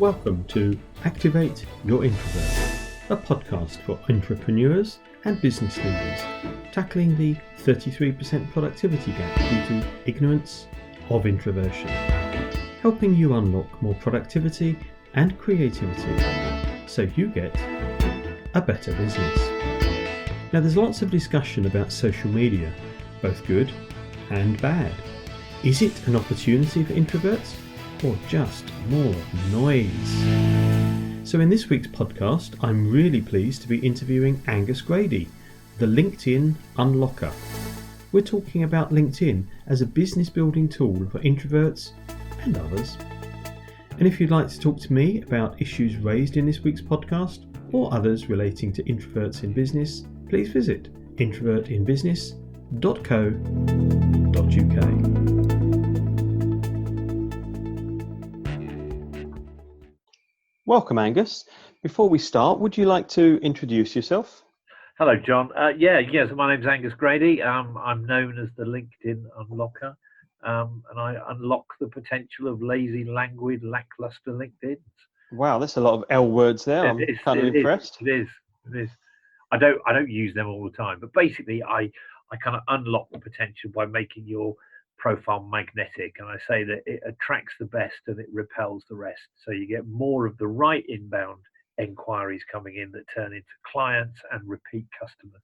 Welcome to Activate Your Introvert, a podcast for entrepreneurs and business leaders tackling the 33% productivity gap due to ignorance of introversion, helping you unlock more productivity and creativity so you get a better business. Now, there's lots of discussion about social media, both good and bad. Is it an opportunity for introverts or just more noise? So in this week's podcast, I'm really pleased to be interviewing Angus Grady, the LinkedIn Unlocker. We're talking about LinkedIn as a business building tool for introverts and others. And if you'd like to talk to me about issues raised in this week's podcast or others relating to introverts in business, please visit introvertinbusiness.co.uk. Welcome, Angus. Before we start, would you like to introduce yourself? Hello, John. Yes, my name's Angus Grady. I'm known as the LinkedIn Unlocker, and I unlock the potential of lazy, languid, lackluster LinkedIn. Wow, that's a lot of L words there. I'm kind of impressed. It is. I don't use them all the time, but basically, I kind of unlock the potential by making your profile magnetic, and I say that it attracts the best and it repels the rest. So you get more of the right inbound enquiries coming in that turn into clients and repeat customers.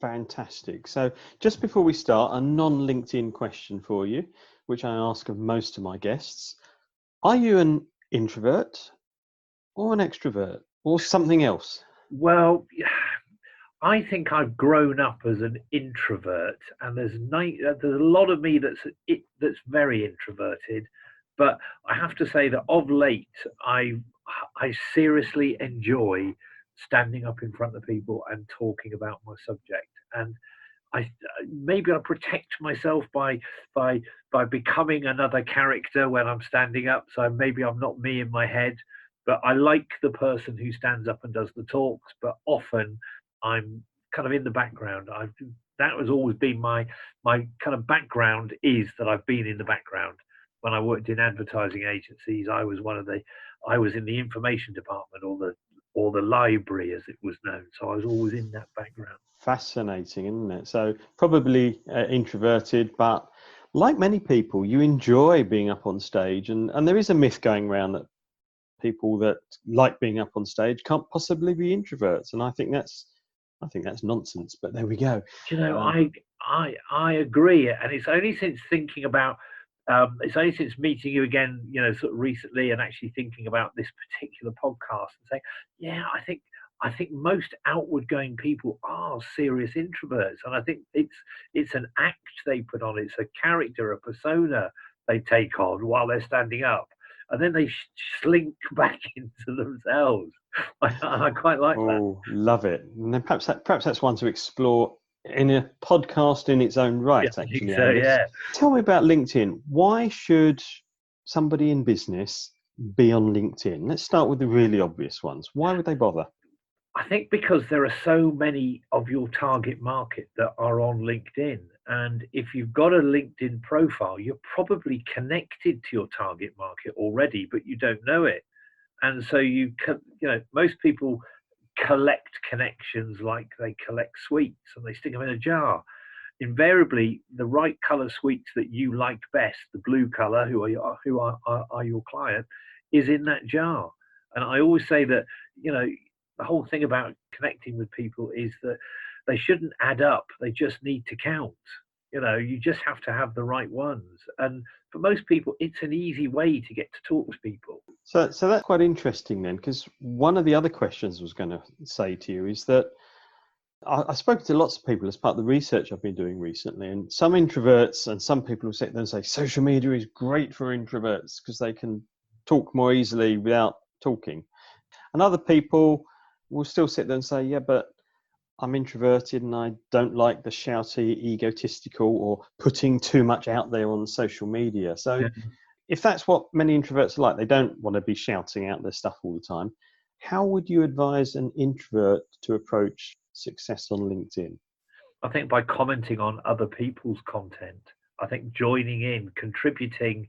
Fantastic. So just before we start, a non-LinkedIn question for you, which I ask of most of my guests. Are you an introvert or an extrovert or something else? Well, I think I've grown up as an introvert, and there's a lot of me that's very introverted. But I have to say that of late, I seriously enjoy standing up in front of people and talking about my subject. And maybe I protect myself by becoming another character when I'm standing up. So maybe I'm not me in my head, but I like the person who stands up and does the talks. But often I'm kind of in the background. That has always been my kind of background, is that I've been in the background. When I worked in advertising agencies, I was in the information department or the library, as it was known. So I was always in that background. Fascinating, isn't it? So probably introverted, but like many people, you enjoy being up on stage. And there is a myth going around that people that like being up on stage can't possibly be introverts. And I think that's nonsense. But there we go. I agree, and it's only since thinking about. It's only since meeting you again, sort of recently, and actually thinking about this particular podcast and saying, I think most outward-going people are serious introverts, and I think it's an act they put on. It's a character, a persona they take on while they're standing up, and then they slink back into themselves. I quite like that. Oh, love it! And then perhaps that's one to explore in a podcast in its own right, actually. So, yeah. Tell me about LinkedIn. Why should somebody in business be on LinkedIn? Let's start with the really obvious ones. Why would they bother? I think because there are so many of your target market that are on LinkedIn. And if you've got a LinkedIn profile, you're probably connected to your target market already, but you don't know it. And so most people collect connections like they collect sweets, and they stick them in a jar. Invariably, the right color sweets that you like best, the blue color, who are your client, is in that jar. And I always say that the whole thing about connecting with people is that they shouldn't add up; they just need to count. You just have to have the right ones. And for most people, it's an easy way to get to talk to people. So that's quite interesting then, because one of the other questions I was going to say to you is that I've spoken to lots of people as part of the research I've been doing recently, and some introverts and some people will sit there and say social media is great for introverts because they can talk more easily without talking. And other people will still sit there and say, yeah, but I'm introverted and I don't like the shouty, egotistical, or putting too much out there on social media. So if that's what many introverts are like, they don't want to be shouting out their stuff all the time. How would you advise an introvert to approach success on LinkedIn? I think by commenting on other people's content. I think joining in, contributing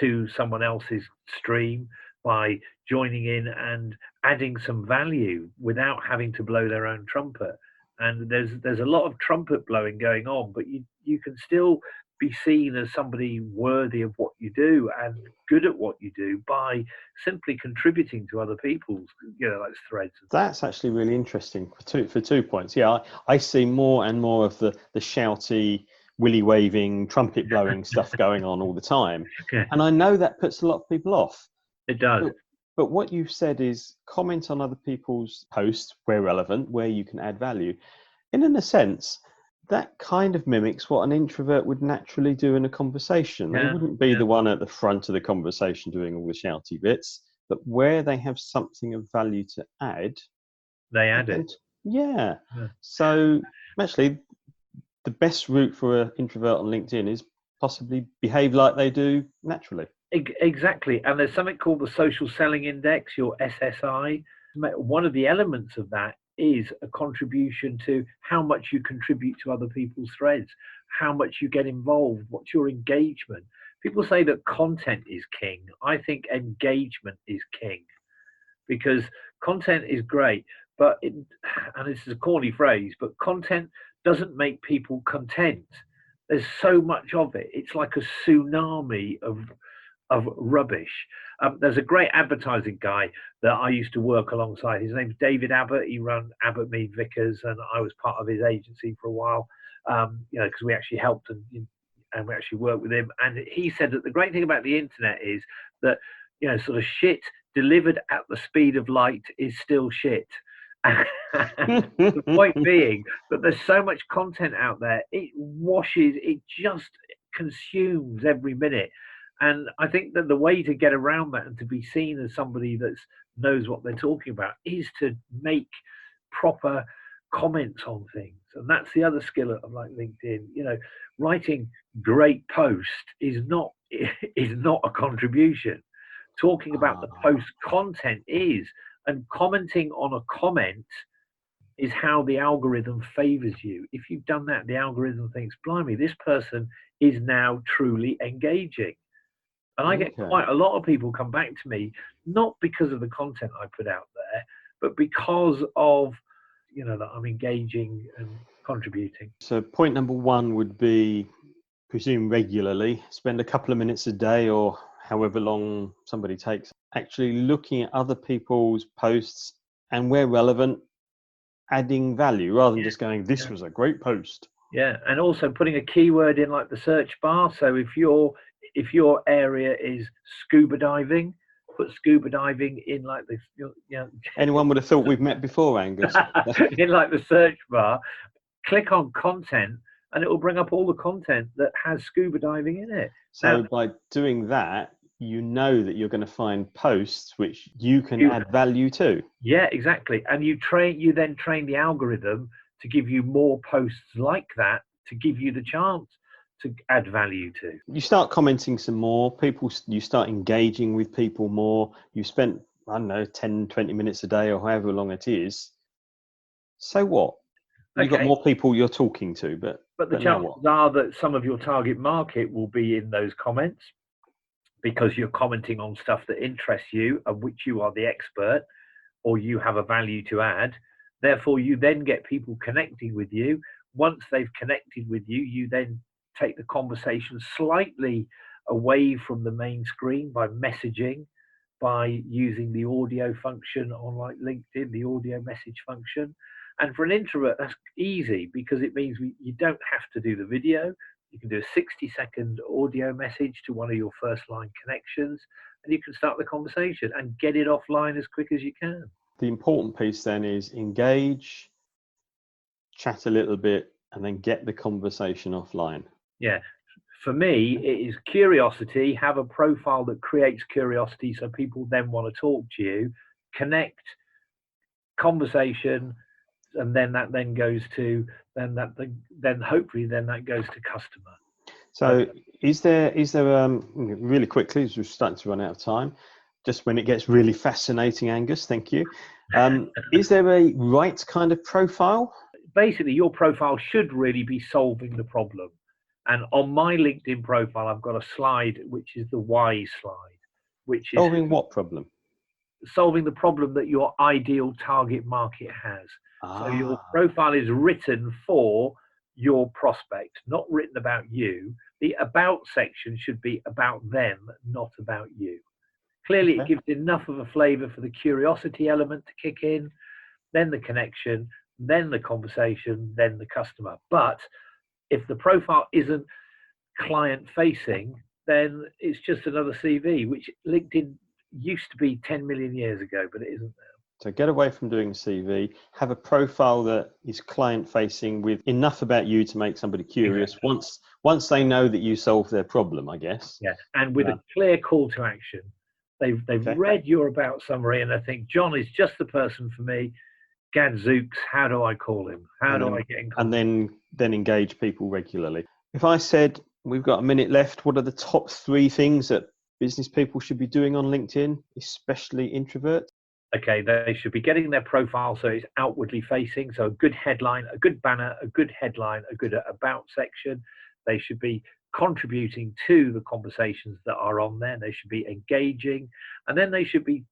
to someone else's stream, by joining in and adding some value without having to blow their own trumpet. And there's a lot of trumpet blowing going on, but you can still be seen as somebody worthy of what you do and good at what you do by simply contributing to other people's, like threads. That's actually really interesting for 2 points. Yeah, I see more and more of the shouty, willy waving, trumpet blowing stuff going on all the time, and I know that puts a lot of people off. It does. But what you've said is comment on other people's posts where relevant, where you can add value. And in a sense, that kind of mimics what an introvert would naturally do in a conversation. They wouldn't be the one at the front of the conversation doing all the shouty bits, but where they have something of value to add, they add it. Yeah. So actually, the best route for an introvert on LinkedIn is possibly behave like they do naturally. Exactly. And there's something called the social selling index, your SSI. One of the elements of that is a contribution to how much you contribute to other people's threads, how much you get involved, what's your engagement. People say that content is king. I think engagement is king, because content is great, but and this is a corny phrase, but content doesn't make people content. There's so much of it. It's like a tsunami of rubbish. There's a great advertising guy that I used to work alongside. His name's David Abbott. He ran Abbott Mead Vickers, and I was part of his agency for a while. Because we actually helped and we actually worked with him. And he said that the great thing about the internet is that sort of shit delivered at the speed of light is still shit. The point being that there's so much content out there, it just consumes every minute. And I think that the way to get around that and to be seen as somebody that knows what they're talking about is to make proper comments on things. And that's the other skill of like LinkedIn. Writing great post is not a contribution. Talking about the post content is, and commenting on a comment is how the algorithm favors you. If you've done that, the algorithm thinks, blimey, this person is now truly engaging. And I get quite a lot of people come back to me, not because of the content I put out there, but because of, that I'm engaging and contributing. So point number one would be, presume regularly, spend a couple of minutes a day or however long somebody takes, actually looking at other people's posts and where relevant, adding value rather than just going, this was a great post. Yeah, and also putting a keyword in like the search bar. So if your area is scuba diving, put scuba diving in like this. Anyone would have thought we've met before, Angus. In like the search bar, click on content, and it will bring up all the content that has scuba diving in it. So by doing that, you know that you're going to find posts which you can add value to. Yeah, exactly. And you then train the algorithm to give you more posts like that, to give you the chance to add value to. You start commenting some more, you start engaging with people more. You spent, 10, 20 minutes a day or however long it is. So what? You've got more people you're talking to, but the chances are that some of your target market will be in those comments, because you're commenting on stuff that interests you and which you are the expert or you have a value to add. Therefore, you then get people connecting with you. Once they've connected with you, you then take the conversation slightly away from the main screen by messaging, by using the audio function on like LinkedIn, the audio message function. And for an introvert, that's easy because it means you don't have to do the video. You can do a 60-second audio message to one of your first line connections, and you can start the conversation and get it offline as quick as you can. The important piece then is engage, chat a little bit, and then get the conversation offline. Yeah. For me, it is curiosity. Have a profile that creates curiosity so people then want to talk to you, connect, conversation, and then that then goes to hopefully that goes to customer. So is there really quickly, as we're starting to run out of time, just when it gets really fascinating, Angus, thank you. Is there a right kind of profile? Basically, your profile should really be solving the problem. And on my LinkedIn profile, I've got a slide, which is the why slide. which is Solving what problem? solving the problem that your ideal target market has. So your profile is written for your prospect, not written about you. The about section should be about them, not about you. Clearly, Okay. it gives enough of a flavor for the curiosity element to kick in, then the connection, then the conversation, then the customer. But if the profile isn't client facing, then it's just another CV, which LinkedIn used to be 10 million years ago, but it isn't now. So get away from doing a CV, have a profile that is client facing with enough about you to make somebody curious. Exactly. Once they know that you solve their problem, I guess. Yeah, and with a clear call to action. They've Okay. read your about summary and they think John is just the person for me. Gadzooks, how do I call him? How do I get in contact? And then engage people regularly. If I said we've got a minute left, what are the top 3 things that business people should be doing on LinkedIn, especially introverts? Okay, they should be getting their profile so it's outwardly facing. So a good headline, a good banner, a good headline, a good about section. They should be contributing to the conversations that are on there. They should be engaging, and then they should be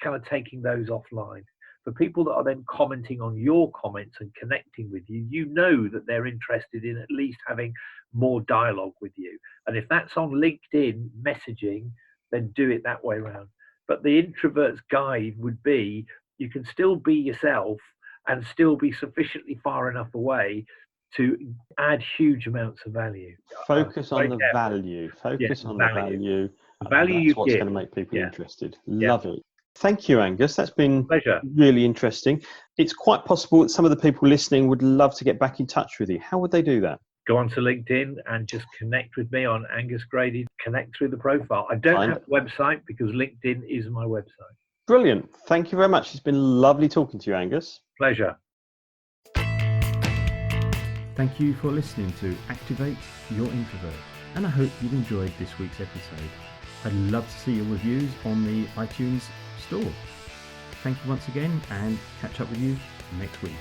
kind of taking those offline. For people that are then commenting on your comments and connecting with you, you know that they're interested in at least having more dialogue with you. And if that's on LinkedIn messaging, then do it that way around. But the introvert's guide would be, you can still be yourself and still be sufficiently far enough away to add huge amounts of value. Focus on the value. Focus on the value. The value that's you what's give. going to make people interested. Yeah. Love it. Thank you, Angus. That's been Pleasure. really interesting. It's quite possible that some of the people listening would love to get back in touch with you. How would they do that? Go onto LinkedIn and just connect with me on Angus Grady. Connect through the profile. I don't have a website because LinkedIn is my website. Brilliant. Thank you very much. It's been lovely talking to you, Angus. Pleasure. Thank you for listening to Activate Your Introvert, and I hope you've enjoyed this week's episode. I'd love to see your reviews on the iTunes store. Thank you once again, and catch up with you next week.